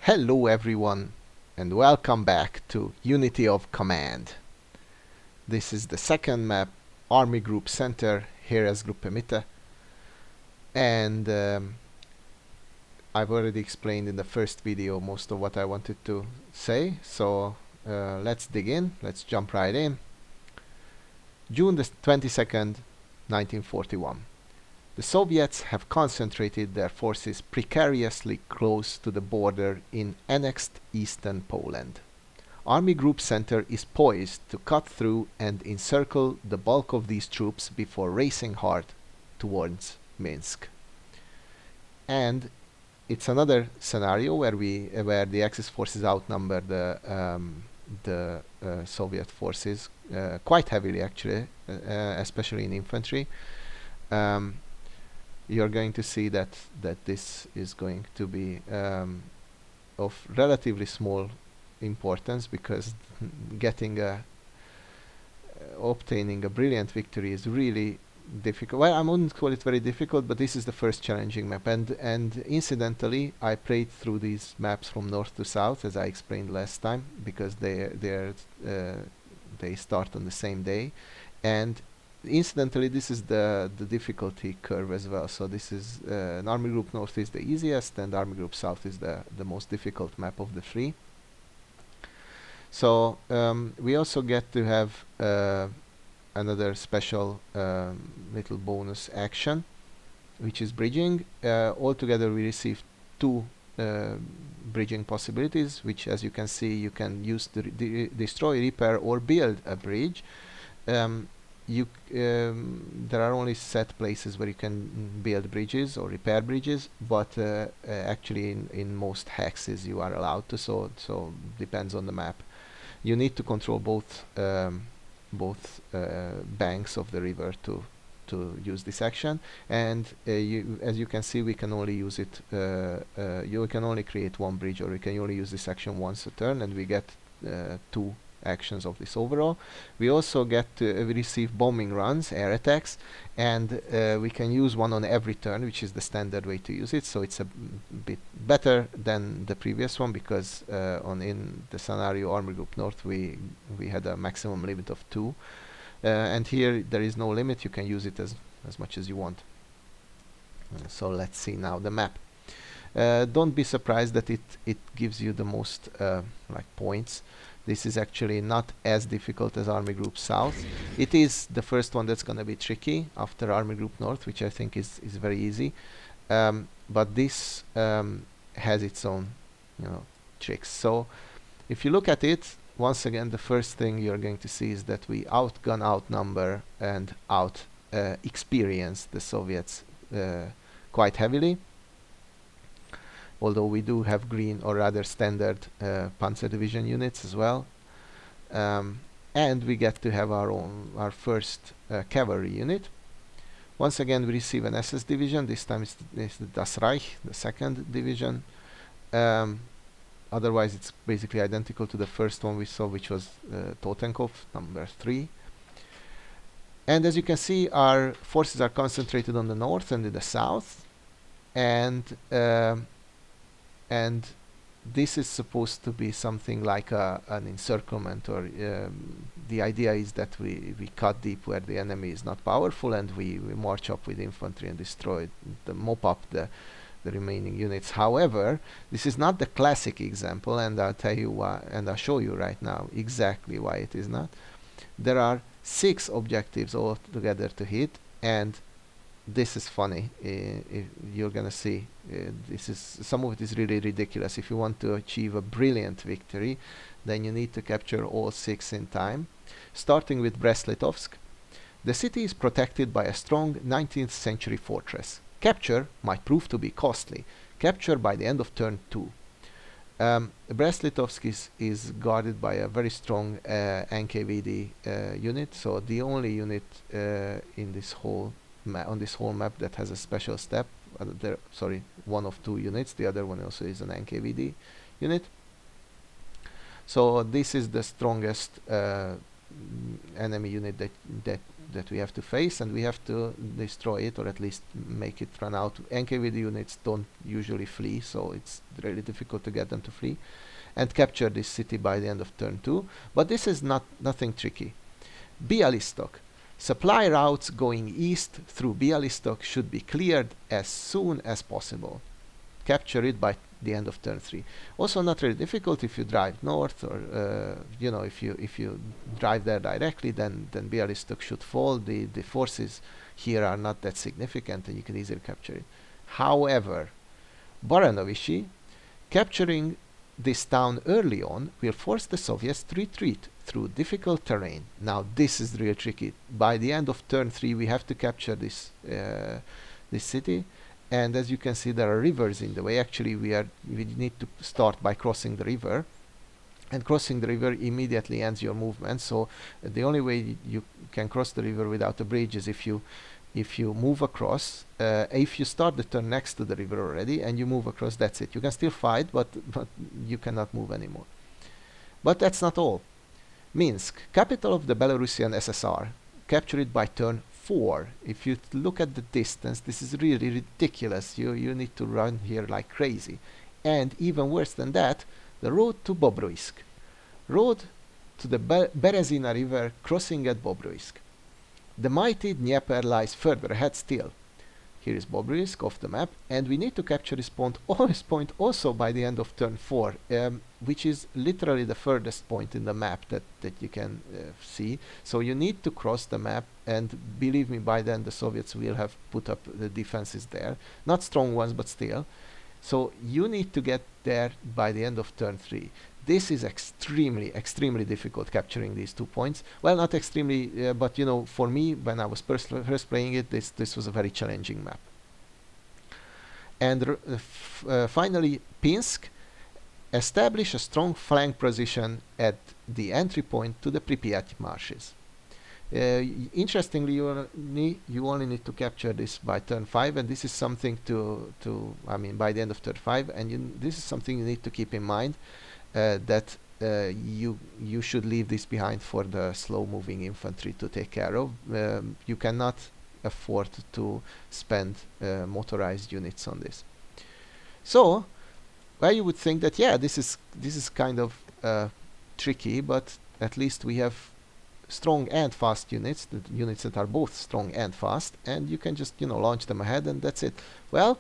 Hello everyone and welcome back to Unity of Command. This is the second map, Army Group Center, Heeresgruppe Mitte, and I've already explained in the first video most of what I wanted to say, so let's dig in, let's jump right in. June the 22nd, 1941. The Soviets have concentrated their forces precariously close to the border in annexed eastern Poland. Army Group Center is poised to cut through and encircle the bulk of these troops before racing hard towards Minsk. And it's another scenario where the Axis forces outnumber the Soviet forces quite heavily, actually, especially in infantry. You're going to see that this is going to be of relatively small importance, because obtaining a brilliant victory is really difficult. Well, I wouldn't call it very difficult, but this is the first challenging map, and incidentally I played through these maps from north to south, as I explained last time, because they start on the same day, and incidentally this is the difficulty curve as well. So this is an Army Group North is the easiest, and Army Group South is the most difficult map of the three. So we also get to have another special little bonus action, which is bridging. Altogether we received two bridging possibilities, which, as you can see, you can use to destroy, repair, or build a bridge. There are only set places where you can build bridges or repair bridges, but actually in most hexes you are allowed to, so depends on the map. You need to control both banks of the river to use this action, and as you can see, we can only use it, you can only create one bridge, or you can only use this action once a turn, and we get two actions of this overall. We also get to receive bombing runs, air attacks, and we can use one on every turn, which is the standard way to use it. So it's a bit better than the previous one, because in the scenario Army Group North we had a maximum limit of 2, and here there is no limit. You can use it as much as you want. So let's see now the map. Don't be surprised that it gives you the most points. This is actually not as difficult as Army Group South. It is the first one that's going to be tricky after Army Group North, which I think is very easy. But this has its own, tricks. So if you look at it, once again, the first thing you're going to see is that we outgun, outnumber, and experience the Soviets quite heavily. Although we do have green, or rather standard, Panzer Division units as well, and we get to have our first cavalry unit. Once again, we receive an SS division. This time it's the Das Reich, the second division. Otherwise, it's basically identical to the first one we saw, which was Totenkopf number 3. And as you can see, our forces are concentrated on the north and in the south, and this is supposed to be something like an encirclement, or the idea is that we cut deep where the enemy is not powerful, and we march up with infantry and mop up the remaining units. However, this is not the classic example, and I'll tell you why, and I'll show you right now exactly why it is not. There are 6 objectives altogether to hit, and this is funny. You're gonna see, some of it is really ridiculous. If you want to achieve a brilliant victory, then you need to capture all 6 in time. Starting with Brest-Litovsk. The city is protected by a strong 19th century fortress. Capture might prove to be costly. Capture by the end of turn 2. Brest-Litovsk is guarded by a very strong NKVD unit, so the only unit in this whole on this whole map that has a special step. One of 2 units. The other one also is an NKVD unit. So this is the strongest enemy unit that that we have to face, and we have to destroy it, or at least make it run out. NKVD units don't usually flee, so it's really difficult to get them to flee, and capture this city by the end of turn 2. But this is nothing tricky. Bialystok. Supply routes going east through Bialystok should be cleared as soon as possible. Capture it by the end of turn 3. Also not really difficult if you drive north, or you know, if you drive there directly, then Bialystok should fall. The forces here are not that significant, and you can easily capture it. However, Baranovichi, capturing this town early on will force the Soviets to retreat through difficult terrain. Now this is really tricky. By the end of turn 3 we have to capture this city, and as you can see there are rivers in the way. Actually we need to start by crossing the river, and crossing the river immediately ends your movement. So the only way you can cross the river without a bridge is if you move across. If you start the turn next to the river already and you move across, that's it. You can still fight, but you cannot move anymore. But that's not all. Minsk, capital of the Belarusian SSR, capture it by turn 4. If you look at the distance, this is really ridiculous. You need to run here like crazy. And even worse than that, the road to Bobruisk. Road to the Berezina river crossing at Bobruisk. The mighty Dnieper lies further ahead still. Here is Bobruisk off the map, and we need to capture this point also by the end of turn 4, which is literally the furthest point in the map that you can see. So you need to cross the map, and believe me, by then the Soviets will have put up the defenses there. Not strong ones, but still. So you need to get there by the end of turn 3. This is extremely difficult, capturing these 2 points. Well, not extremely, but you know, for me, when I was first playing it, this was a very challenging map. And finally, Pinsk. Establish a strong flank position at the entry point to the Pripyat marshes. Interestingly, you only need to capture this by turn 5, and this is something I mean, by the end of turn 5, and this is something you need to keep in mind. That you should leave this behind for the slow-moving infantry to take care of. You cannot afford to spend motorized units on this. So, well, you would think that this is kind of tricky, but at least we have strong and fast units, the units that are both strong and fast, and you can just launch them ahead, and that's it. Well,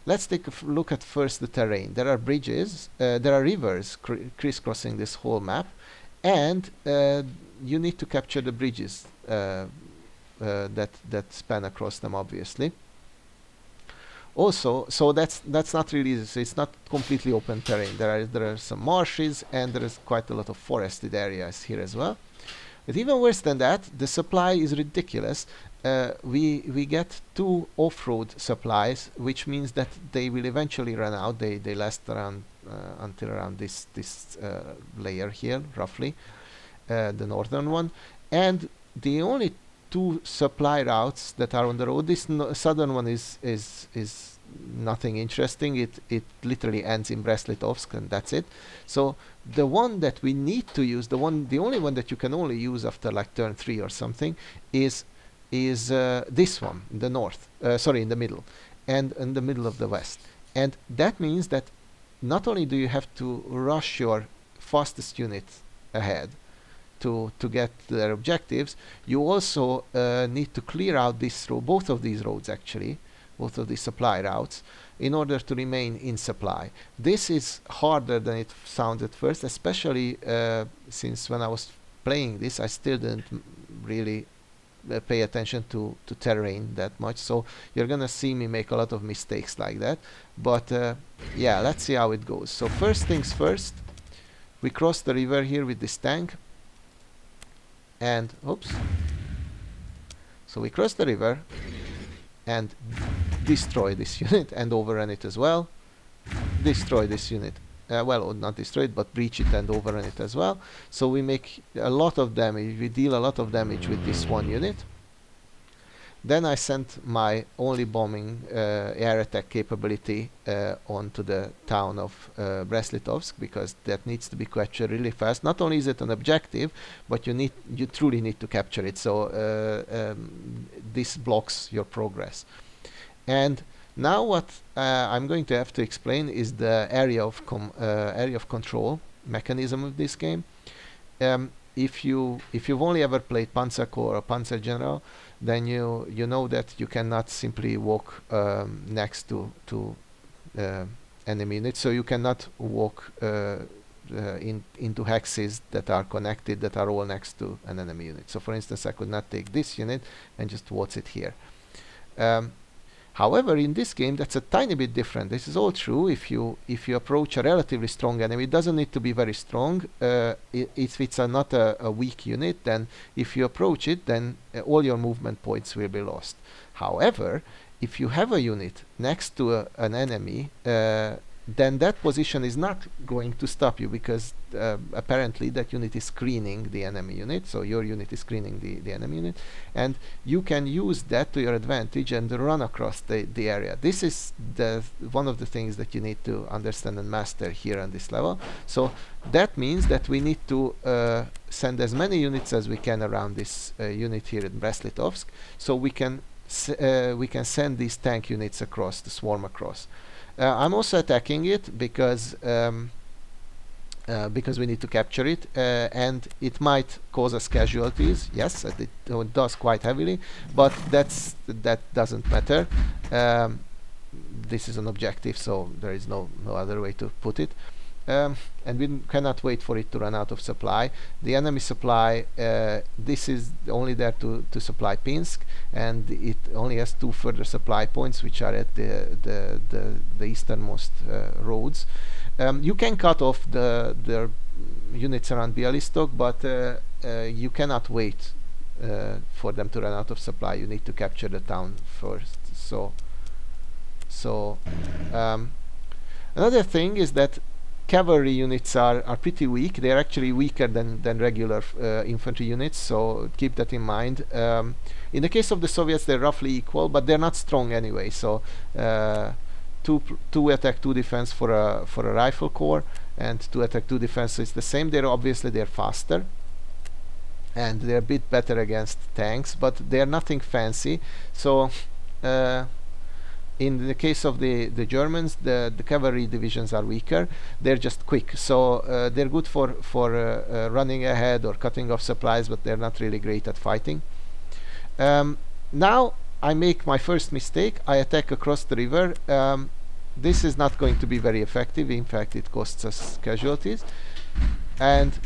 let's take a look at first the terrain. There are bridges, there are rivers crisscrossing this whole map, and you need to capture the bridges that span across them, obviously. Also, so that's not really, it's not completely open terrain. There are some marshes, and there is quite a lot of forested areas here as well. But even worse than that, the supply is ridiculous. We get 2 off-road supplies, which means that they will eventually run out. They last around until around this layer here, roughly, the northern one. And the only 2 supply routes that are on the road, this southern one is nothing interesting. It literally ends in Brest-Litovsk, and that's it. So the one that we need to use, the only one that you can only use after like turn 3 or something, is this one in the north, in the middle, and in the middle of the west. And that means that not only do you have to rush your fastest unit ahead to get their objectives, you also need to clear out this road, both of these roads actually, both of these supply routes, in order to remain in supply. This is harder than it sounds at first, especially since when I was playing this, I still didn't really pay attention to terrain that much, so you're gonna see me make a lot of mistakes like that. But yeah, let's see how it goes. So first things first, we cross the river here with this tank, and oops, so we cross the river and destroy this unit, and overrun it as well. Destroy this unit, well, not destroy it, but breach it and overrun it as well. So we make a lot of damage, we deal a lot of damage with this one unit. Then I sent my only bombing air attack capability onto the town of Brest-Litovsk, because that needs to be captured really fast. Not only is it an objective, but you truly need to capture it. So this blocks your progress. And now what I'm going to have to explain is the area of control mechanism of this game. If you've only ever played Panzer Corps or Panzer General, then you know that you cannot simply walk next to enemy units. So you cannot walk into hexes that are connected, that are all next to an enemy unit. So for instance, I could not take this unit and just waltz it here. However, in this game, that's a tiny bit different. This is all true if you approach a relatively strong enemy. It doesn't need to be very strong. If it's not a weak unit, then if you approach it, then all your movement points will be lost. However, if you have a unit next to an enemy, then that position is not going to stop you, because apparently that unit is screening the enemy unit. So your unit is screening the enemy unit, and you can use that to your advantage and run across the area. This is one of the things that you need to understand and master here on this level. So that means that we need to send as many units as we can around this unit here in Brest-Litovsk, so we can send these tank units across, to swarm across. I'm also attacking it because we need to capture it, and it might cause us casualties. Yes, it does quite heavily, but that doesn't matter. This is an objective, so there is no other way to put it. And we cannot wait for it to run out of supply. The enemy supply, this is only there to supply Pinsk, and it only has 2 further supply points, which are at the easternmost roads. You can cut off the units around Bialystok, but you cannot wait for them to run out of supply. You need to capture the town first. So another thing is that cavalry units are pretty weak. They are actually weaker than regular infantry units, so keep that in mind. In the case of the Soviets, they're roughly equal, but they're not strong anyway. So 2 attack, 2 defense for a rifle corps, and 2 attack, 2 defense is the same. They're faster, and they're a bit better against tanks, but they're nothing fancy. So in the case of the Germans, the cavalry divisions are weaker. They're just quick, so they're good for running ahead or cutting off supplies, but they're not really great at fighting. Now I make my first mistake. I attack across the river. This is not going to be very effective. In fact, it costs us casualties. And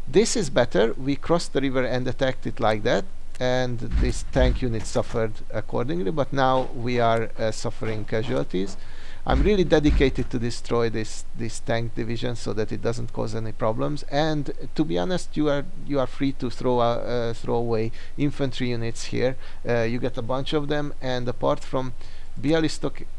this is better. We crossed the river and attacked it like that, and this tank unit suffered accordingly, but now we are suffering casualties. I'm really dedicated to destroy this tank division so that it doesn't cause any problems. And to be honest, you are free to throw away infantry units here. You get a bunch of them, and apart from Brest-Litovsk,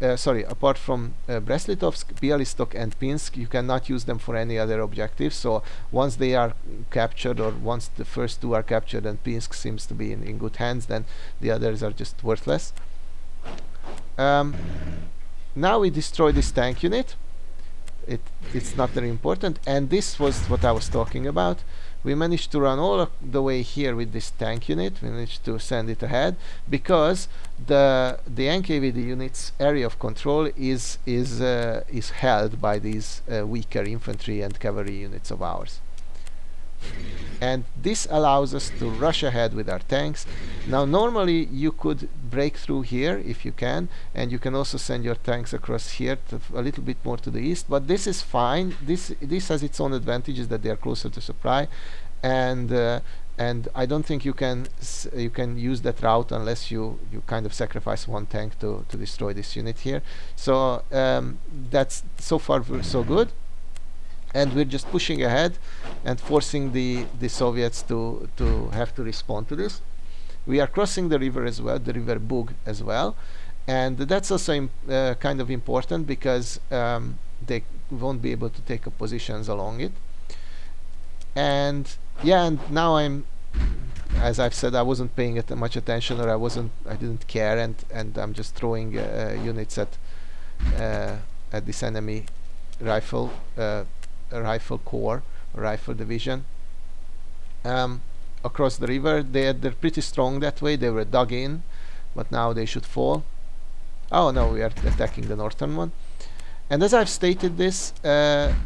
Bialystok and Pinsk, you cannot use them for any other objective. So once they are captured, or once the first 2 are captured and Pinsk seems to be in good hands, then the others are just worthless. Now we destroy this tank unit. It's not very important, and this was what I was talking about. We managed to run all the way here with this tank unit. We managed to send it ahead because the NKVD unit's area of control is held by these weaker infantry and cavalry units of ours. And this allows us to rush ahead with our tanks. Now normally you could break through here if you can, and you can also send your tanks across here a little bit more to the east, but this is fine. This has its own advantages, that they are closer to supply, and I don't think you can use that route unless you kind of sacrifice 1 tank to destroy this unit here. So that's so far so good. And we're just pushing ahead and forcing the Soviets to have to respond to this. We are crossing the river as well, the river Bug as well, and that's also kind of important because they won't be able to take up positions along it. And yeah, and now I'm as I've said, I wasn't paying it much attention, or I didn't care, and I'm just throwing units at this enemy rifle rifle corps, rifle division across the river. They're pretty strong that way. They were dug in, but now they should fall. Oh no, we are attacking the northern one. And as I've stated this, then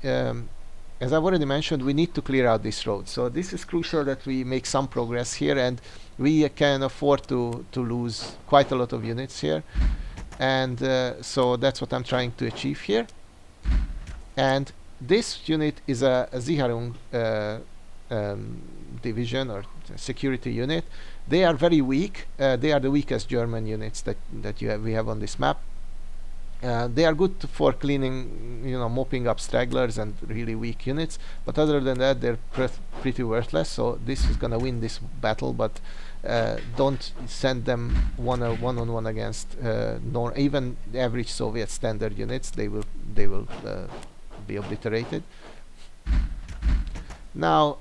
as I've already mentioned, we need to clear out this road. So this is crucial that we make some progress here, and we can afford to lose quite a lot of units here. And so that's what I'm trying to achieve here. And this unit is a Sicherung division or security unit. They are very weak. They are the weakest German units that we have on this map. They are good for cleaning, mopping up stragglers and really weak units, but other than that, they're pretty worthless. So this is gonna win this battle, but don't send them one-on-one against nor even average Soviet standard units. They will be obliterated. Now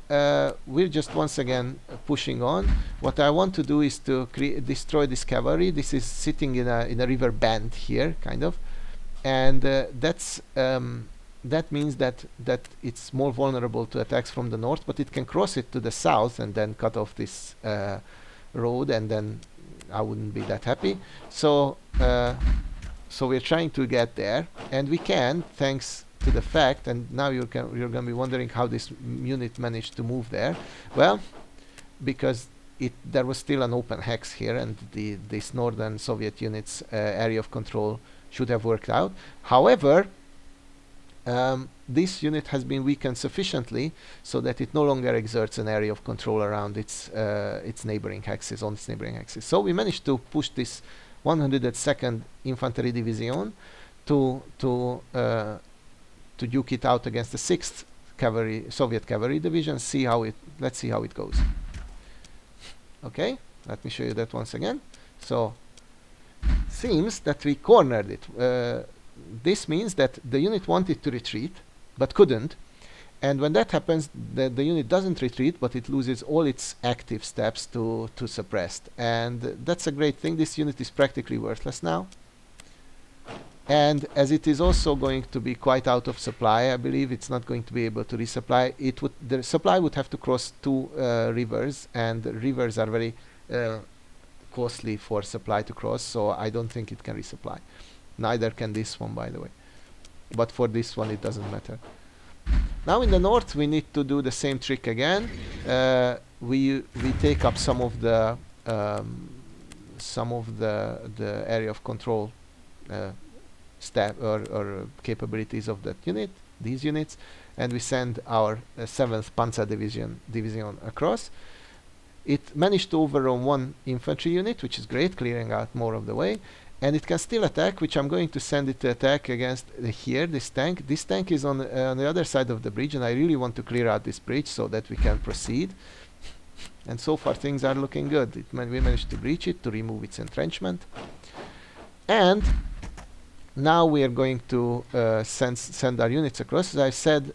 we're just once again pushing on. What I want to do is to destroy this cavalry. This is sitting in a river bend here, kind of, and that means that it's more vulnerable to attacks from the north, but it can cross it to the south and then cut off this road, and then I wouldn't be that happy. So we're trying to get there, and we can, thanks to the fact, and now you're going to be wondering how this unit managed to move there. Well, because there was still an open hex here, and this northern Soviet unit's area of control should have worked out. However, this unit has been weakened sufficiently so that it no longer exerts an area of control around its neighboring hexes, on its neighboring hexes. So we managed to push this 102nd Infantry Division to duke it out against the 6th Soviet Cavalry Division. Let's see how it goes. Okay, let me show you that once again. So seems that we cornered it. This means that the unit wanted to retreat but couldn't, and when that happens, the unit doesn't retreat, but it loses all its active steps to suppressed, and that's a great thing. This unit is practically worthless now. And as it is also going to be quite out of supply, I believe it's not going to be able to resupply. The supply would have to cross 2 rivers, and rivers are very costly for supply to cross, so I don't think it can resupply. Neither can this one, by the way. But for this one, it doesn't matter. Now in the north, we need to do the same trick again. We take up some of the area of control or capabilities of that unit, these units, and we send our 7th Panzer Division across. It managed to overrun 1 infantry unit, which is great, clearing out more of the way, and it can still attack, which I'm going to send it to attack against here, this tank. This tank is on the other side of the bridge, and I really want to clear out this bridge so that we can proceed. And so far things are looking good. We managed to breach it, to remove its entrenchment, and now we are going to send our units across. As I said,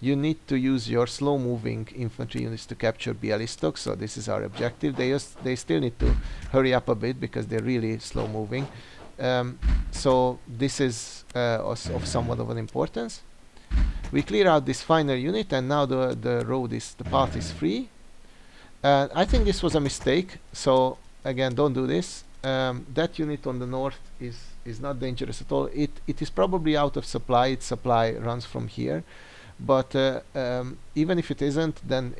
you need to use your slow-moving infantry units to capture Bialystok, so this is our objective. They still need to hurry up a bit because they're really slow-moving. So this is of somewhat of an importance. We clear out this final unit, and now the path is free. I think this was a mistake, so again, don't do this. That unit on the north is not dangerous at all. It is probably out of supply. Its supply runs from here, but even if it isn't, then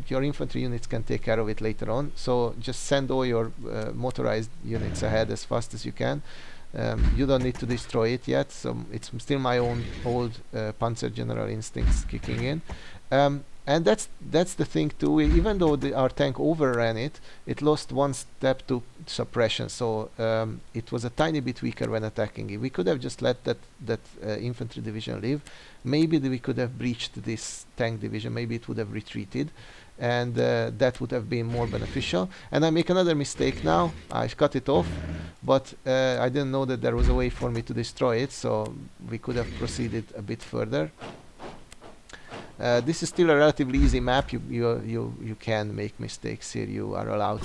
your infantry units can take care of it later on. So just send all your motorized units ahead as fast as you can. You don't need to destroy it yet, so it's still my own old Panzer General instincts kicking in. And that's the thing too. Even though our tank overran it, it lost 1 step to suppression, so it was a tiny bit weaker when attacking it. We could have just let that infantry division live. Maybe we could have breached this tank division. Maybe it would have retreated, and that would have been more beneficial. And I make another mistake now. I cut it off, but I didn't know that there was a way for me to destroy it, so we could have proceeded a bit further. This is still a relatively easy map. You can make mistakes here. You are allowed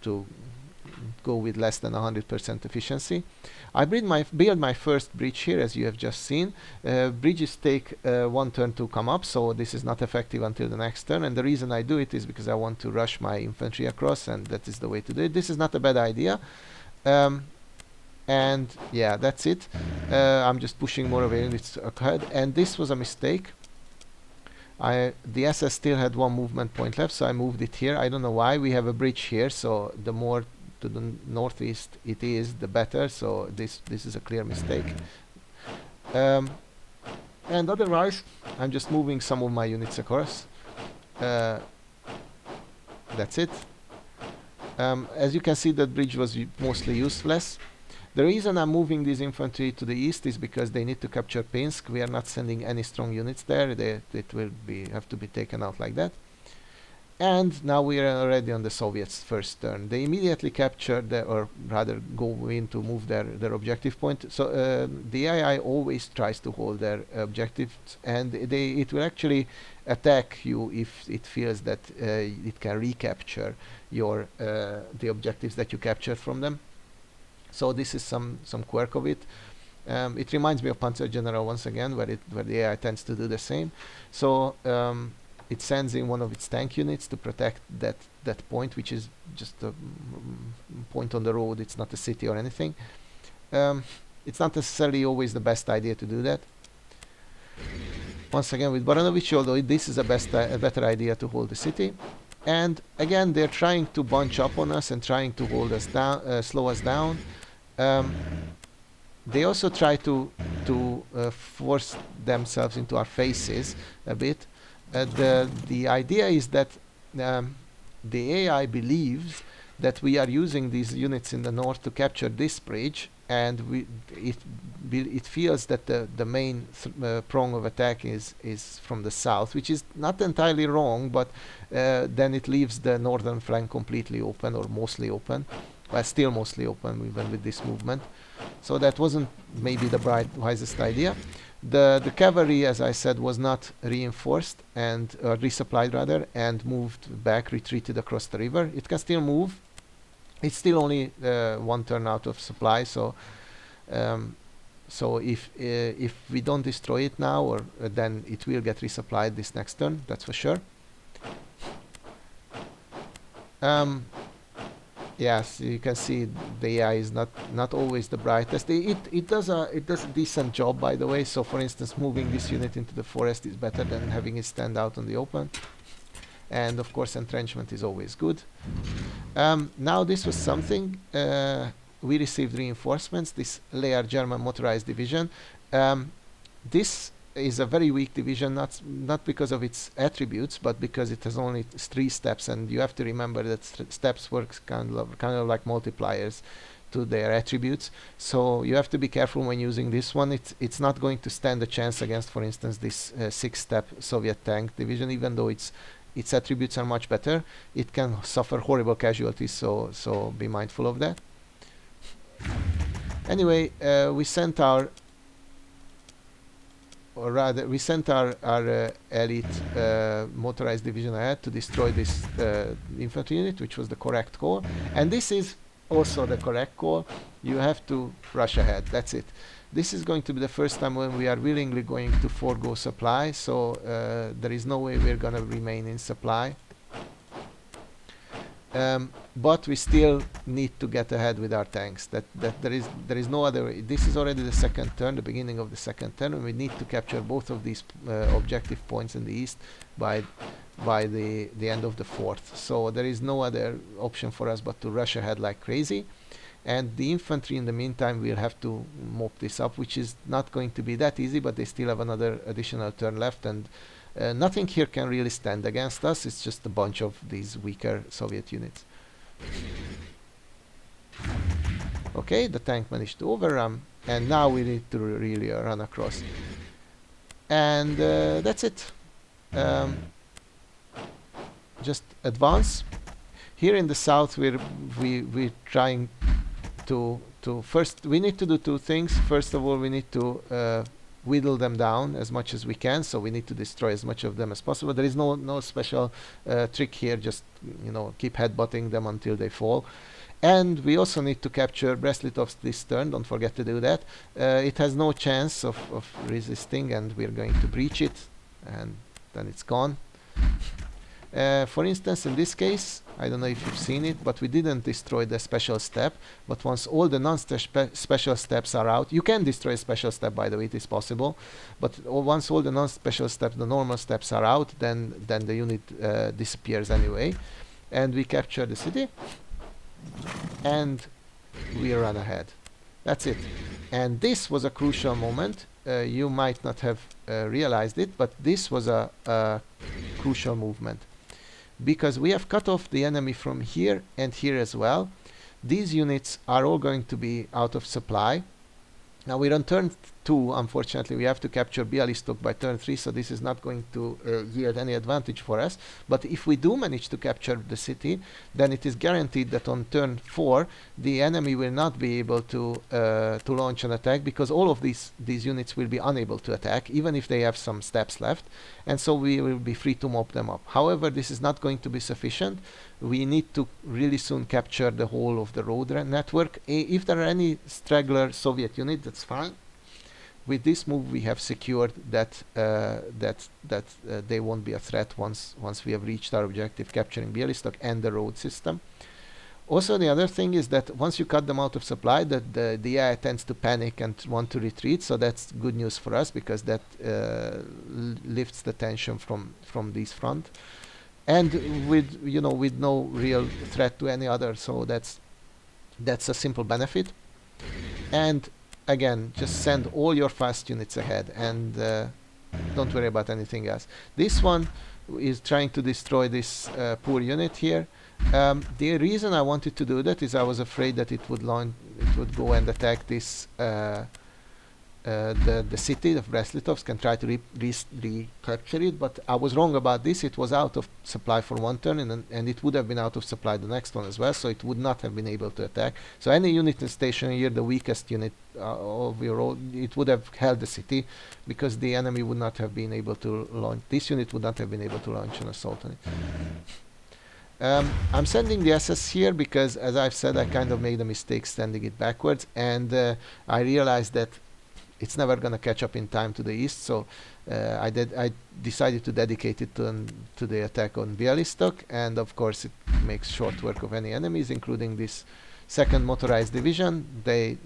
to go with less than 100% efficiency. I build my first bridge here, as you have just seen. Bridges take one turn to come up, so this is not effective until the next turn. And the reason I do it is because I want to rush my infantry across, and that is the way to do it. This is not a bad idea. And yeah, that's it. I'm just pushing more of a units ahead, and this was a mistake. The SS still had one movement point left, so I moved it here. I don't know why. We have a bridge here, so the more to the northeast it is, the better. So this is a clear mistake. And otherwise, I'm just moving some of my units across. That's it. As you can see, that bridge was mostly useless. The reason I'm moving this infantry to the east is because they need to capture Pinsk. We are not sending any strong units there. It will have to be taken out like that. And now we are already on the Soviets' first turn. They immediately capture, or rather go in to move their objective point. So the AI always tries to hold their objectives, and it will actually attack you if it feels that it can recapture the objectives that you captured from them. So this is some quirk of it. It reminds me of Panzer General once again, where the AI tends to do the same. So it sends in one of its tank units to protect that point, which is just a point on the road. It's not a city or anything. It's not necessarily always the best idea to do that. Once again with Baranovich, although this is a better idea to hold the city. And again, they're trying to bunch up on us and trying to hold us down, slow us down. They also try to force themselves into our faces a bit. The idea is that the AI believes that we are using these units in the north to capture this bridge, and it feels that the main prong of attack is from the south, which is not entirely wrong, but then it leaves the northern flank completely open, or mostly open. Well, still mostly open even with this movement. So that wasn't maybe the wisest idea. The cavalry, as I said, was not reinforced and resupplied rather, and moved back, retreated across the river. It can still move. It's still only one turn out of supply, so if we don't destroy it now, or then it will get resupplied this next turn. That's for sure. Yes, you can see the AI is not always the brightest. It does a decent job, by the way. So, for instance, moving this unit into the forest is better than having it stand out on the open. And of course, entrenchment is always good. Now, this was something. We received reinforcements. This Leer German motorized division. This is a very weak division, not because of its attributes, but because it has only 3 steps, and you have to remember that steps works kind of like multipliers to their attributes. So you have to be careful when using this one. It's not going to stand a chance against, for instance, this 6-step Soviet tank division, even though its attributes are much better. It can suffer horrible casualties, so be mindful of that. Anyway, we sent our elite motorized division ahead to destroy this infantry unit, which was the correct call. And this is also the correct call. You have to rush ahead. That's it. This is going to be the first time when we are willingly going to forego supply, so there is no way we're going to remain in supply. But we still need to get ahead with our tanks. That there is no other way. This is already the second turn, the beginning of the second turn, and we need to capture both of these objective points in the east by the end of the fourth. So there is no other option for us but to rush ahead like crazy. And the infantry in the meantime will have to mop this up, which is not going to be that easy, but they still have another additional turn left, and nothing here can really stand against us. It's just a bunch of these weaker Soviet units. Okay, the tank managed to overrun, and now we need to really run across. And that's it. Just advance. Here in the south, we're trying to first we need to do two things. First of all, we need to whittle them down as much as we can, so we need to destroy as much of them as possible. There is no special trick here, just keep headbutting them until they fall. And we also need to capture Brest-Litovsk this turn, don't forget to do that. It has no chance of resisting, and we're going to breach it, and then it's gone. For instance, in this case, I don't know if you've seen it, but we didn't destroy the special step. But once all the non-special steps are out, you can destroy a special step, by the way, it is possible. But once all the non-special steps, the normal steps are out, then the unit disappears anyway. And we capture the city, and we run ahead. That's it. And this was a crucial moment. You might not have realized it, but this was a crucial movement, because we have cut off the enemy from here and here as well. These units are all going to be out of supply. Now we're on turn 2, unfortunately we have to capture Bialystok by turn 3, so this is not going to yield any advantage for us. But if we do manage to capture the city, then it is guaranteed that on turn 4 the enemy will not be able to launch an attack, because all of these units will be unable to attack, even if they have some steps left, and so we will be free to mop them up. However, this is not going to be sufficient. We need to really soon capture the whole of the road network. If there are any straggler Soviet unit, that's fine. With this move, we have secured that they won't be a threat once we have reached our objective, capturing Bialystok and the road system. Also, the other thing is that once you cut them out of supply, the AI tends to panic and want to retreat. So that's good news for us, because that lifts the tension from this front. And with no real threat to any other, so that's a simple benefit. And again, just send all your fast units ahead, and don't worry about anything else. This one is trying to destroy this poor unit here. The reason I wanted to do that is I was afraid that it would go and attack this the city of Brest-Litovsk and try to recapture it, but I was wrong about this. It was out of supply for one turn, and it would have been out of supply the next one as well, so it would not have been able to attack. So any unit in station here, the weakest unit of your own, it would have held the city, because the enemy would not have been able to launch. This unit would not have been able to launch an assault on it. I'm sending the SS here because, as I've said, I kind of made a mistake sending it backwards, and I realized that it's never going to catch up in time to the east, so I decided to dedicate it to the attack on Bialystok, and of course it makes short work of any enemies, including this second motorized division. They're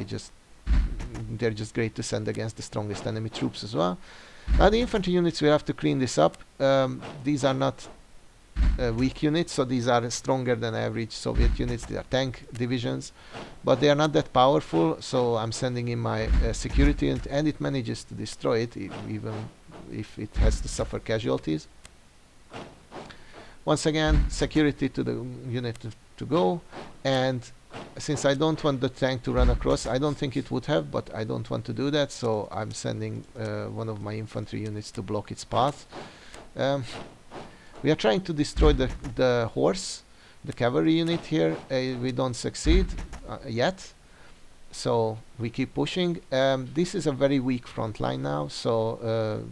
just great to send against the strongest enemy troops as well. Now the infantry units, we have to clean this up. These are not weak units, so these are stronger than average Soviet units. They are tank divisions, but they are not that powerful, so I'm sending in my security unit, and it manages to destroy it, even if it has to suffer casualties. Once again, security to the unit to go, and since I don't want the tank to run across, I don't think it would have, but I don't want to do that, so I'm sending one of my infantry units to block its path. We are trying to destroy the horse, the cavalry unit here. We don't succeed yet, so we keep pushing. This is a very weak front line now, so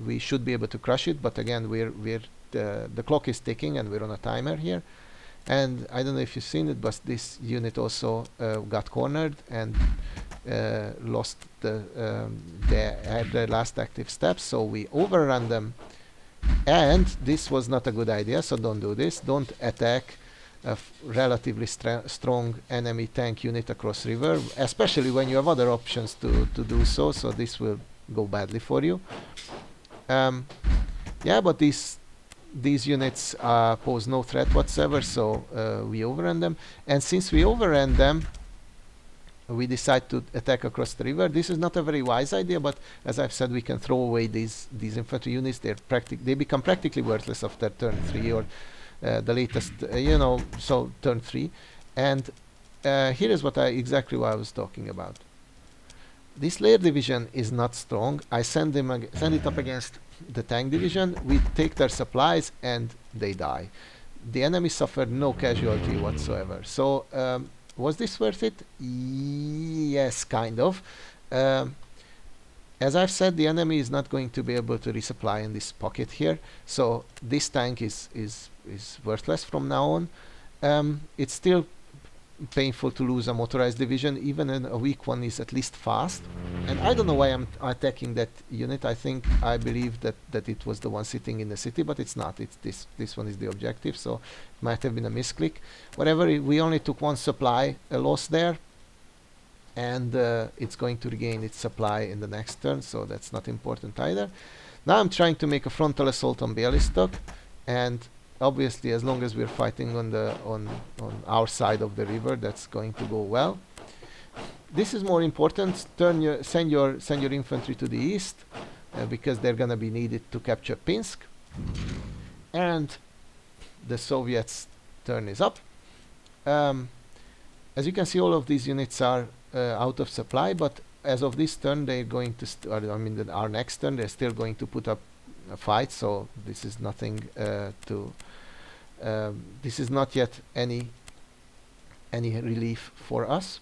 we should be able to crush it. But again, the clock is ticking, and we're on a timer here. And I don't know if you've seen it, but this unit also got cornered and lost the last active steps. So we overrun them. And this was not a good idea, so don't do this. Don't attack a relatively strong enemy tank unit across river, especially when you have other options to do so, so this will go badly for you. Yeah, but these units pose no threat whatsoever, so we overrun them. And since we overrun them, we decide to attack across the river. This is not a very wise idea, but as I've said, we can throw away these infantry units. They become practically worthless after turn 3 or the latest, so turn 3. And here is exactly what I was talking about. This layer division is not strong. I send it up against the tank division. We take their supplies and they die. the enemy suffered no casualty whatsoever. So was this worth it? Yes, kind of. Um, as I've said, the enemy is not going to be able to resupply in this pocket here, so this tank is worthless from now on. It's still painful to lose a motorized division, even in a weak one is at least fast. And I don't know why I'm attacking that unit. I believe that it was the one sitting in the city, but it's not. It's this one is the objective, so it might have been a misclick. Whatever, we only took one supply loss there, and it's going to regain its supply in the next turn, so that's not important either. Now I'm trying to make a frontal assault on Bialystok, and obviously as long as we're fighting on our side of the river, that's going to go well. This is more important. Send your infantry to the east, because they're gonna be needed to capture Pinsk. And the Soviets' turn is up. As you can see, all of these units are out of supply, but as of this turn they're going to our next turn they're still going to put up a fight, so this is nothing this is not yet any relief for us.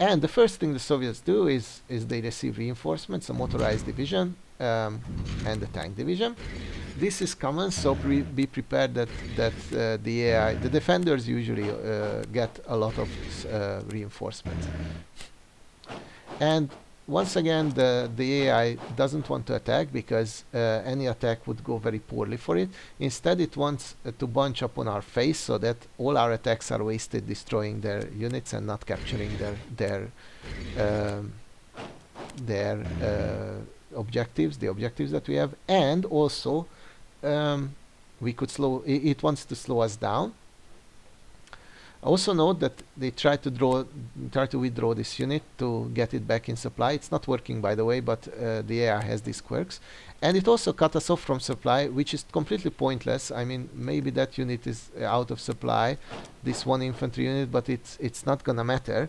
And the first thing the Soviets do is they receive reinforcements, a motorized division and a tank division. This is common, so be prepared that the AI, the defenders usually get a lot of reinforcements. And once again, the AI doesn't want to attack, because any attack would go very poorly for it. Instead, it wants to bunch up on our face, so that all our attacks are wasted destroying their units and not capturing their objectives, the objectives that we have. And also, we could it wants to slow us down. Also note that they try to withdraw this unit to get it back in supply. It's not working, by the way, but the AI has these quirks. And it also cut us off from supply, which is completely pointless. I mean, maybe that unit is out of supply, this one infantry unit, but it's not gonna matter.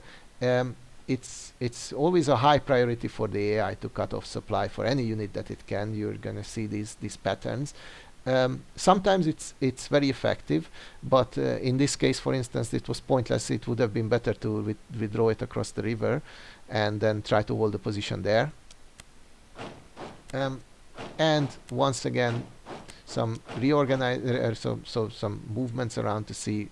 It's always a high priority for the AI to cut off supply for any unit that it can. You're gonna see these patterns. Sometimes it's very effective, but in this case, for instance, it was pointless. It would have been better to withdraw it across the river and then try to hold the position there. And once again, some some movements around to see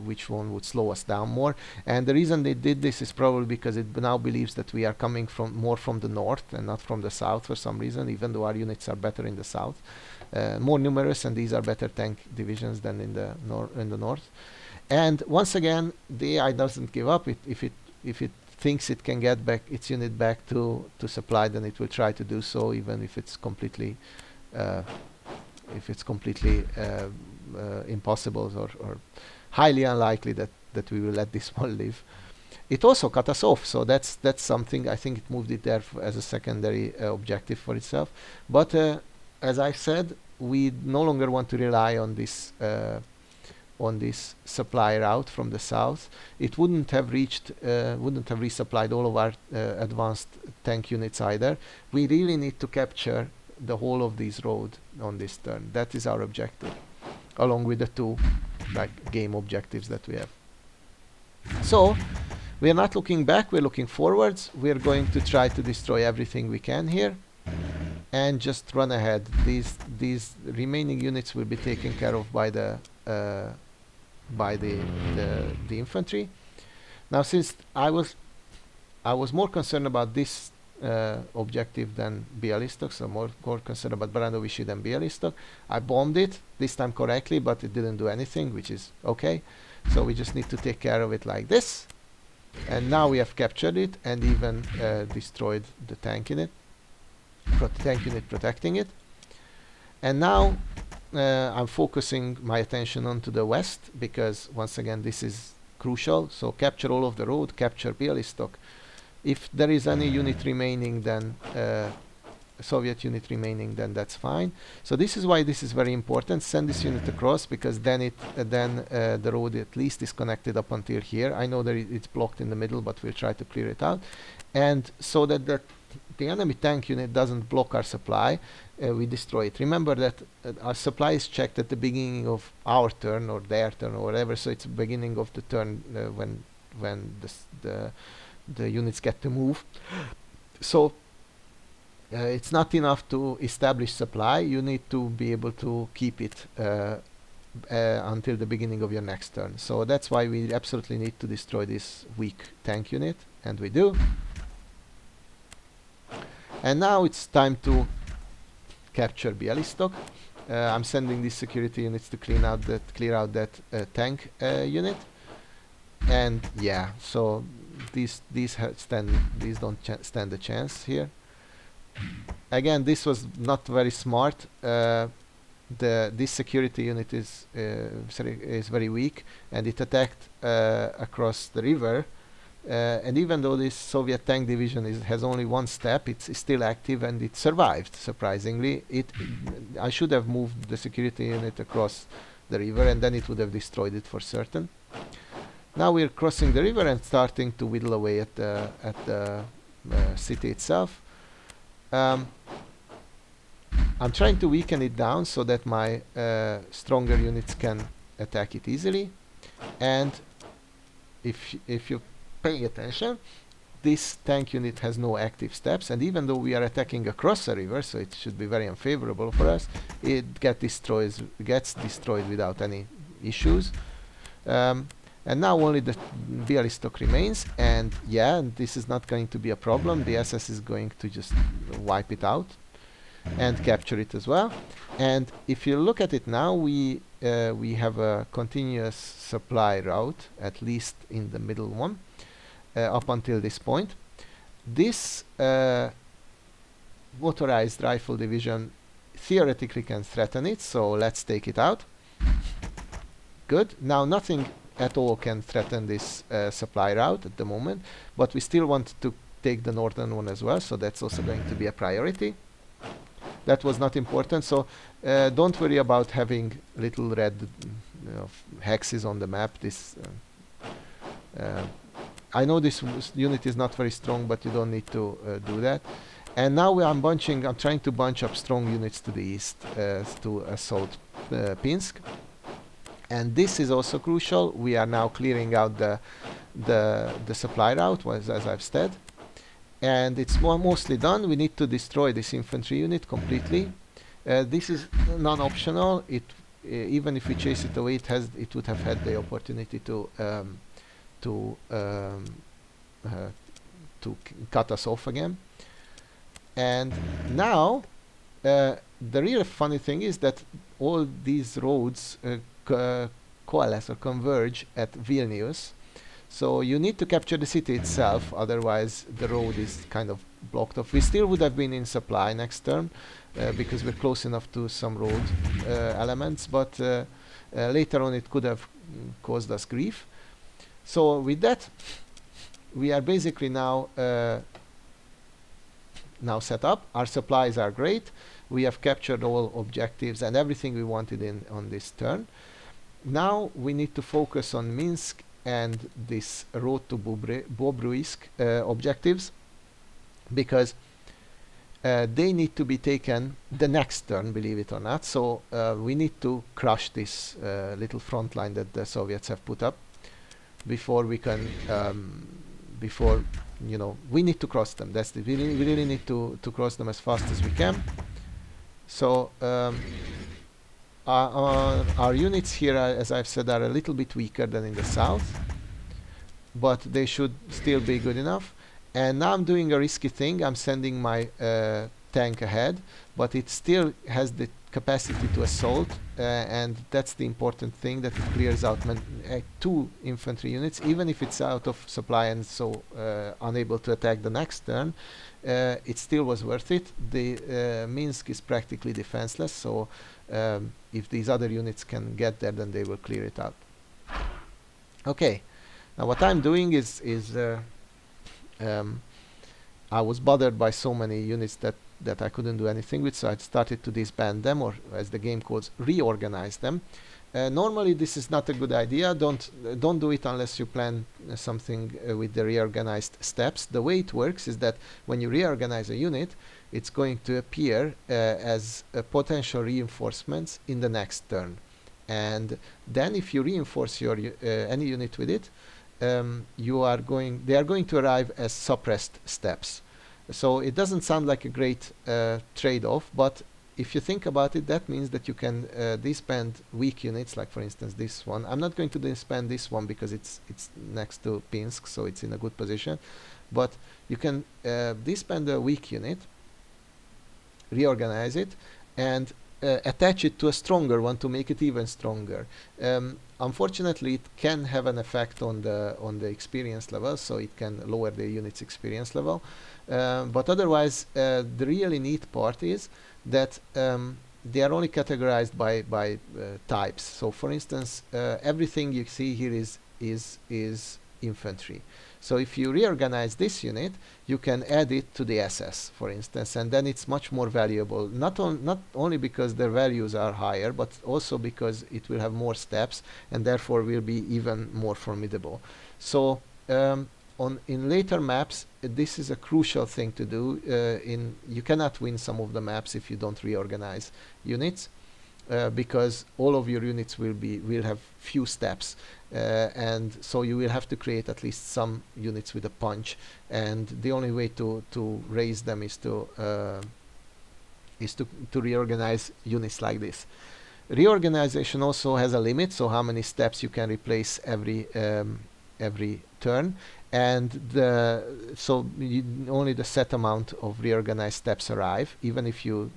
which one would slow us down more. And the reason they did this is probably because it now believes that we are coming more from the north and not from the south for some reason, even though our units are better in the south. More numerous, and these are better tank divisions than in the north. And once again, the AI doesn't give up. If it thinks it can get back its unit back to supply, then it will try to do so, even if it's completely impossible or highly unlikely that we will let this one live. It also cut us off, so that's something. I think it moved it there as a secondary objective for itself. But as I said, we no longer want to rely on this supply route from the south. It wouldn't have resupplied all of our advanced tank units either. We really need to capture the whole of these roads on this turn. That is our objective, along with the two game objectives that we have. So we are not looking back, we're looking forwards. We're going to try to destroy everything we can here and just run ahead. These remaining units will be taken care of by the infantry. Now, since I was more concerned about this objective than Bialystok, so more concerned about Brandovichy than Bialystok, I bombed it, this time correctly, but it didn't do anything, which is okay. So we just need to take care of it like this. And now we have captured it and even destroyed the tank in it, tank unit protecting it. And now I'm focusing my attention onto the west, because once again this is crucial. So capture all of the road, capture Bialystok. If there is any unit remaining, then Soviet unit remaining, then that's fine. So this is why this is very important. Send this unit across, because then the road at least is connected up until here. I know that it's blocked in the middle, but we'll try to clear it out. And so that the enemy tank unit doesn't block our supply, we destroy it. Remember that our supply is checked at the beginning of our turn or their turn or whatever, so it's the beginning of the turn when the units get to move. So it's not enough to establish supply. You need to be able to keep it until the beginning of your next turn. So that's why we absolutely need to destroy this weak tank unit, and we do. And now it's time to capture Bialystok. I'm sending these security units to clear out that tank unit. And yeah, so these don't stand a chance here. Again, this was not very smart. This security unit is very weak, and it attacked across the river. And even though this Soviet tank division has only one step, it's still active and it survived. Surprisingly, I should have moved the security unit across the river, and then it would have destroyed it for certain. Now we're crossing the river and starting to whittle away at the city itself. I'm trying to weaken it down so that my stronger units can attack it easily. And if you pay attention, this tank unit has no active steps, and even though we are attacking across a river, so it should be very unfavorable for us, it gets destroyed without any issues. And now only the Bialystok remains, and yeah, this is not going to be a problem. The SS is going to just wipe it out and capture it as well. And if you look at it now, we have a continuous supply route, at least in the middle one, up until this point. This motorized rifle division theoretically can threaten it, so let's take it out. Good. Now nothing at all can threaten this supply route at the moment, but we still want to take the northern one as well, so that's also going to be a priority. That was not important, so don't worry about having little red hexes on the map. I know this unit is not very strong, but you don't need to do that. And now I'm trying to bunch up strong units to the east to assault Pinsk. And this is also crucial. We are now clearing out the supply route, as I've said. And it's mostly done. We need to destroy this infantry unit completely. This is non-optional. Even if we chase it away, it would have had the opportunity to cut us off again. And now the real funny thing is that all these roads coalesce or converge at Vilnius. So you need to capture the city itself, otherwise the road is kind of blocked off. We still would have been in supply next turn because we're close enough to some road elements, but later on it could have caused us grief. So with that, we are basically now set up. Our supplies are great. We have captured all objectives and everything we wanted on this turn. Now we need to focus on Minsk and this road to Bobruisk objectives, because they need to be taken the next turn, believe it or not. So we need to crush this little front line that the Soviets have put up before we can we need to cross them. We really need to cross them as fast as we can. So our units here, as I've said, are a little bit weaker than in the south, but they should still be good enough. And now I'm doing a risky thing. I'm sending my tank ahead, but it still has the capacity to assault, and that's the important thing, that it clears out 2 infantry units, even if it's out of supply and so unable to attack the next turn. It still was worth it. The Minsk is practically defenseless, so if these other units can get there, then they will clear it out. Okay, now what I'm doing is I was bothered by so many units that I couldn't do anything with, so I started to disband them, or as the game calls, reorganize them. Normally this is not a good idea. Don't do it unless you plan something with the reorganized steps. The way it works is that when you reorganize a unit, it's going to appear as potential reinforcements in the next turn. And then if you reinforce your any unit with it, they are going to arrive as suppressed steps. So it doesn't sound like a great trade-off, but if you think about it, that means that you can disband weak units, like for instance this one. I'm not going to disband this one because it's next to Pinsk, so it's in a good position. But you can disband a weak unit, reorganize it, and attach it to a stronger one to make it even stronger. Unfortunately, it can have an effect on the experience level, so it can lower the unit's experience level. But otherwise, the really neat part is that they are only categorized by types. So, for instance, everything you see here is infantry. So if you reorganize this unit, you can add it to the SS, for instance, and then it's much more valuable. Not only because their values are higher, but also because it will have more steps and therefore will be even more formidable. So in later maps, this is a crucial thing to do. You cannot win some of the maps if you don't reorganize units, because all of your units will have few steps, and so you will have to create at least some units with a punch, and the only way to raise them is to reorganize units like this. Reorganization also has a limit, so how many steps you can replace every turn, and only the set amount of reorganized steps arrive. Even if you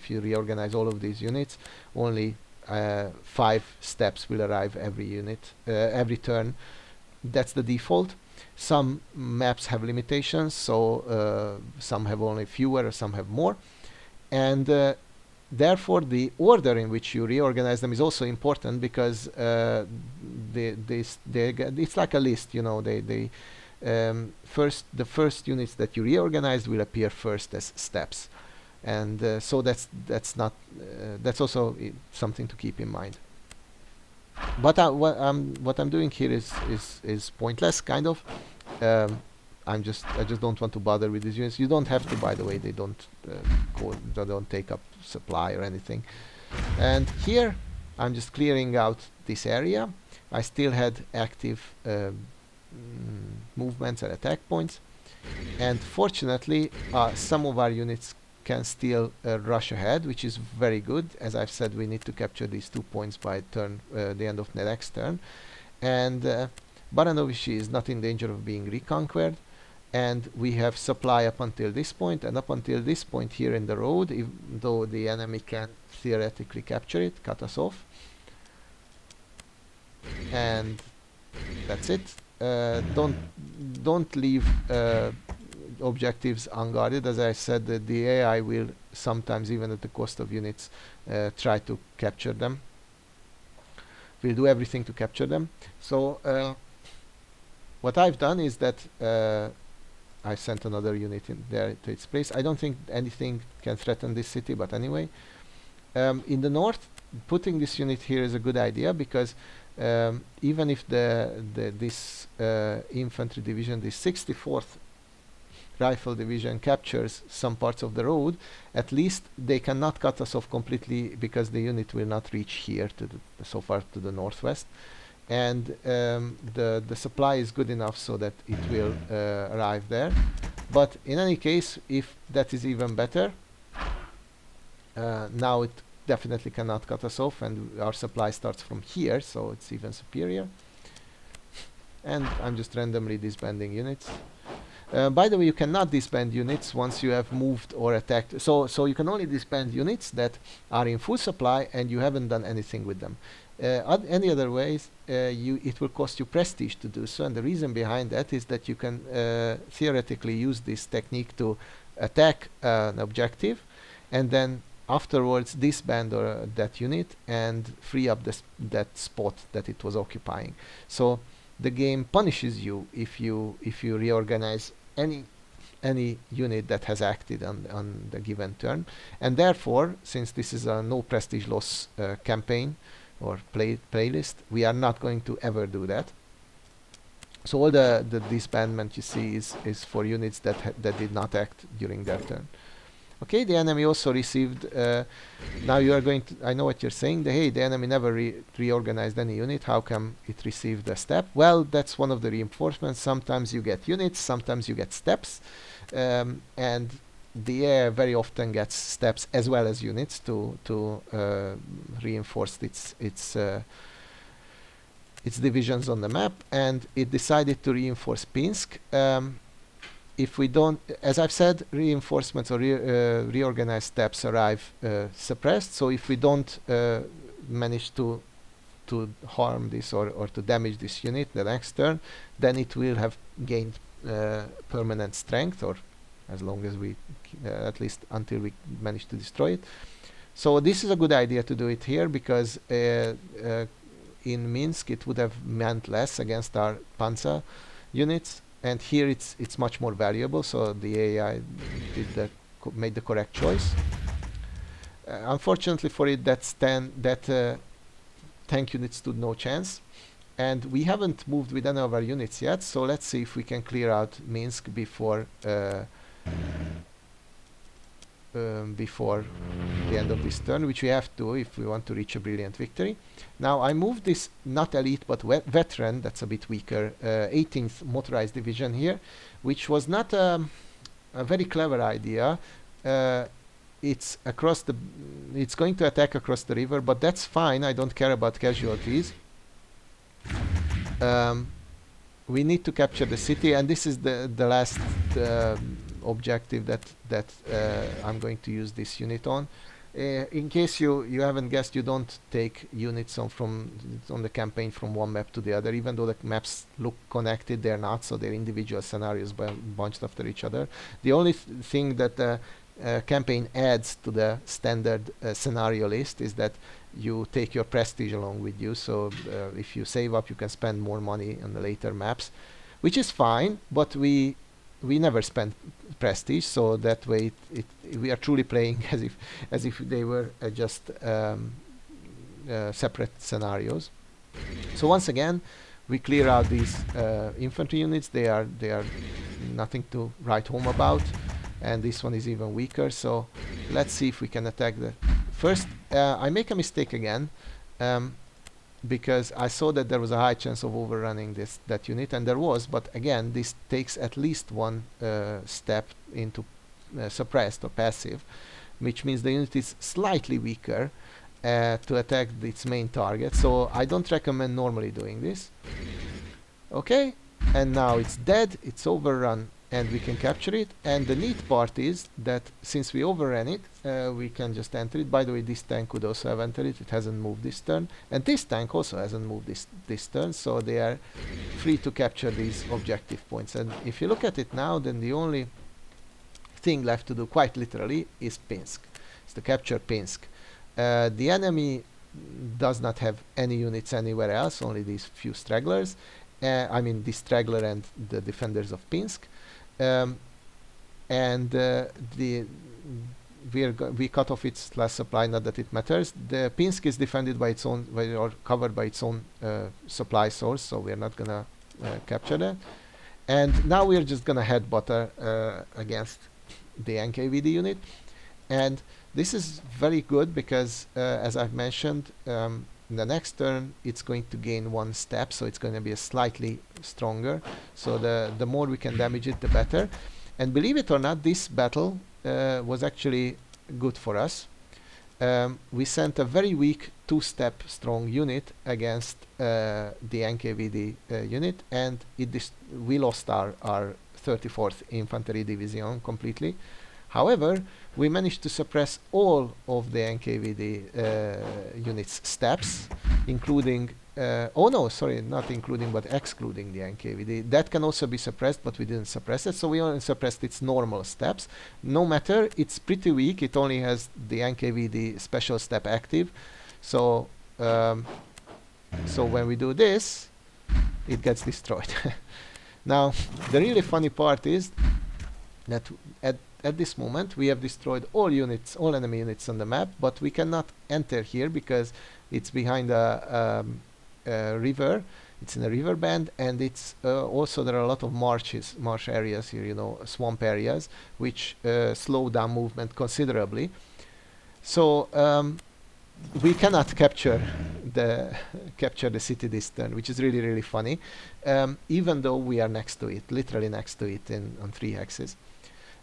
reorganize all of these units, only 5 steps will arrive every turn. That's the default. Some maps have limitations, so some have only fewer, some have more, and therefore the order in which you reorganize them is also important, because it's like a list. The first units that you reorganized will appear first as steps, and so that's also something to keep in mind. But what I'm doing here is pointless, kind of. I just don't want to bother with these units. You don't have to, by the way. They don't take up supply or anything. And here I'm just clearing out this area. I still had active movements and attack points, and fortunately some of our units can still rush ahead, which is very good. As I've said, we need to capture these 2 points by the end of the next turn, and Baranovichi is not in danger of being reconquered, and we have supply up until this point, and up until this point here in the road, even though the enemy can theoretically capture it, cut us off, and that's it. Don't leave objectives unguarded. As I said, the AI will sometimes, even at the cost of units, try to capture them. We'll do everything to capture them. So what I've done is that I sent another unit in there to its place. I don't think anything can threaten this city, but anyway. In the north, putting this unit here is a good idea, because even if this infantry division, the 64th Rifle Division, captures some parts of the road, at least they cannot cut us off completely, because the unit will not reach here so far to the northwest, and the supply is good enough so that it will arrive there. But in any case, if that is even better, now it definitely cannot cut us off, and our supply starts from here, so it's even superior. And I'm just randomly disbanding units. By the way, you cannot disband units once you have moved or attacked. So you can only disband units that are in full supply and you haven't done anything with them. Any other ways, it will cost you prestige to do so, and the reason behind that is that you can theoretically use this technique to attack an objective, and then afterwards disband that unit and free up that spot that it was occupying. So the game punishes you if you reorganize any unit that has acted on the given turn, and therefore, since this is a no prestige loss campaign or playlist, we are not going to ever do that. So all the disbandment you see is for units that did not act during their turn. Okay, the enemy also received. Now you are going to. I know what you're saying. Hey, the enemy never reorganized any unit. How come it received a step? Well, that's one of the reinforcements. Sometimes you get units, sometimes you get steps, and the air very often gets steps as well as units to reinforce its divisions on the map. And it decided to reinforce Pinsk. If we don't, as I've said, reinforcements or reorganized steps arrive suppressed. So if we don't manage to harm this or to damage this unit the next turn, then it will have gained permanent strength, or as long as we, at least until we manage to destroy it. So this is a good idea to do it here, because in Minsk it would have meant less against our Panzer units. And here it's much more valuable, so the AI made the correct choice. Unfortunately for it, that tank unit stood no chance, and we haven't moved with any of our units yet. So let's see if we can clear out Minsk before before the end of this turn, which we have to if we want to reach a brilliant victory. Now I moved this not elite but veteran, that's a bit weaker, 18th motorized division here, which was not a very clever idea. It's going to attack across the river, but that's fine. I don't care about casualties. We need to capture the city, and this is the last objective that I'm going to use this unit on. In case you haven't guessed, you don't take units on the campaign from one map to the other, even though the maps look connected. They're not, so they're individual scenarios bunched after each other. The only thing that the campaign adds to the standard scenario list is that you take your prestige along with you. So if you save up, you can spend more money on the later maps, which is fine, but we never spend prestige, so that way we are truly playing as if they were just separate scenarios. So once again, we clear out these infantry units. They are nothing to write home about, and this one is even weaker. So let's see if we can attack the first. I make a mistake again, because I saw that there was a high chance of overrunning that unit, and there was, but again this takes at least one step into suppressed or passive, which means the unit is slightly weaker to attack its main target. So I don't recommend normally doing this. Okay, and now it's dead, it's overrun, and we can capture it. And the neat part is that since we overran it, we can just enter it. By the way, this tank could also have entered it. It hasn't moved this turn, and this tank also hasn't moved this turn, so they are free to capture these objective points. And if you look at it now, then the only thing left to do, quite literally, is Pinsk. It's to capture Pinsk. The enemy does not have any units anywhere else, only these few stragglers. I mean, the straggler and the defenders of Pinsk. We cut off its last supply, not that it matters. The Pinsk is defended by its own, or covered by its own supply source, so we're not gonna capture that. And now we're just gonna headbutt against the NKVD unit, and this is very good because, as I've mentioned, in the next turn it's going to gain one step, so it's going to be a slightly stronger. So the more we can damage it, the better. And believe it or not, this battle was actually good for us. We sent a very weak 2-step strong unit against the NKVD unit, and we lost our 34th Infantry Division completely. However, we managed to suppress all of the NKVD units' steps, including, oh no, sorry, not including, but excluding the NKVD. That can also be suppressed, but we didn't suppress it, so we only suppressed its normal steps. No matter, it's pretty weak, it only has the NKVD special step active, so so when we do this, it gets destroyed. Now, the really funny part is that at this moment we have destroyed all enemy units on the map, but we cannot enter here because it's behind a river. It's in a river band, and it's also there are a lot of marsh areas here, you know, swamp areas, which slow down movement considerably. So we cannot capture the city this turn, which is really funny, even though we are next to it, literally next to it on 3 axes.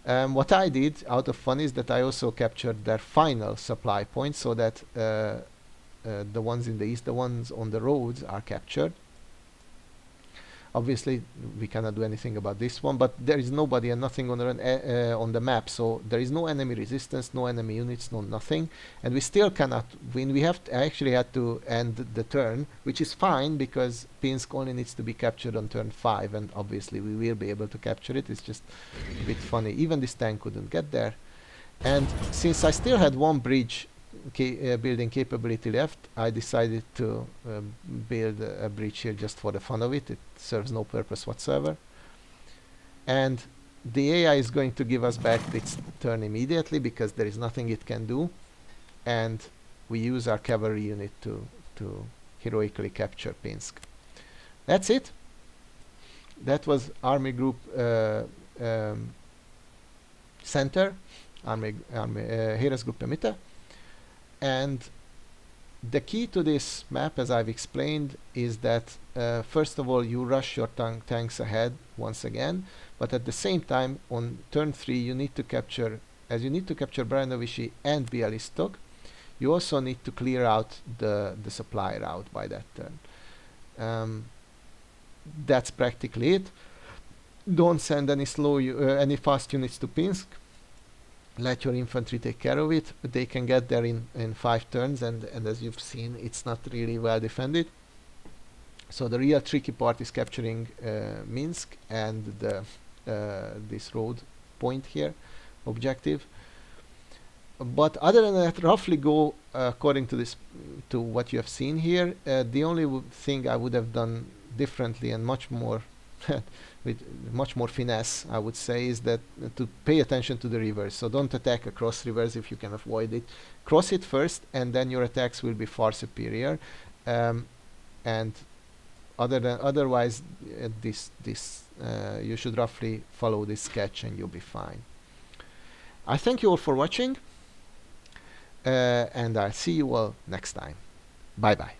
What I did out of fun is that I also captured their final supply point, so that the ones in the east, the ones on the roads, are captured. Obviously we cannot do anything about this one, but there is nobody and nothing on the map, so there is no enemy resistance, no enemy units, no nothing, and we still cannot win. I actually had to end the turn, which is fine because Pinsk only needs to be captured on turn 5, and obviously we will be able to capture it. It's just a bit funny. Even this tank couldn't get there, and since I still had one bridge building capability left, I decided to build a bridge here just for the fun of it. It serves no purpose whatsoever, and the AI is going to give us back its turn immediately because there is nothing it can do, and we use our cavalry unit to heroically capture Pinsk. That's it. That was Army Group Center, Heeresgruppe Mitte. And the key to this map, as I've explained, is that first of all you rush your tanks ahead once again, but at the same time on turn 3 you need to capture, as you need to capture Brajanovici and Bialystok, you also need to clear out the supply route by that turn. That's practically it. Don't send any fast units to Pinsk. Let your infantry take care of it. They can get there in 5 turns, and as you've seen, it's not really well defended. So the real tricky part is capturing Minsk and this road point here, objective. But other than that, roughly go according to what you have seen here. The only thing I would have done differently and much more with much more finesse, I would say, is that to pay attention to the rivers. So don't attack across rivers if you can avoid it. Cross it first, and then your attacks will be far superior. And otherwise, you should roughly follow this sketch, and you'll be fine. I thank you all for watching, and I'll see you all next time. Bye bye.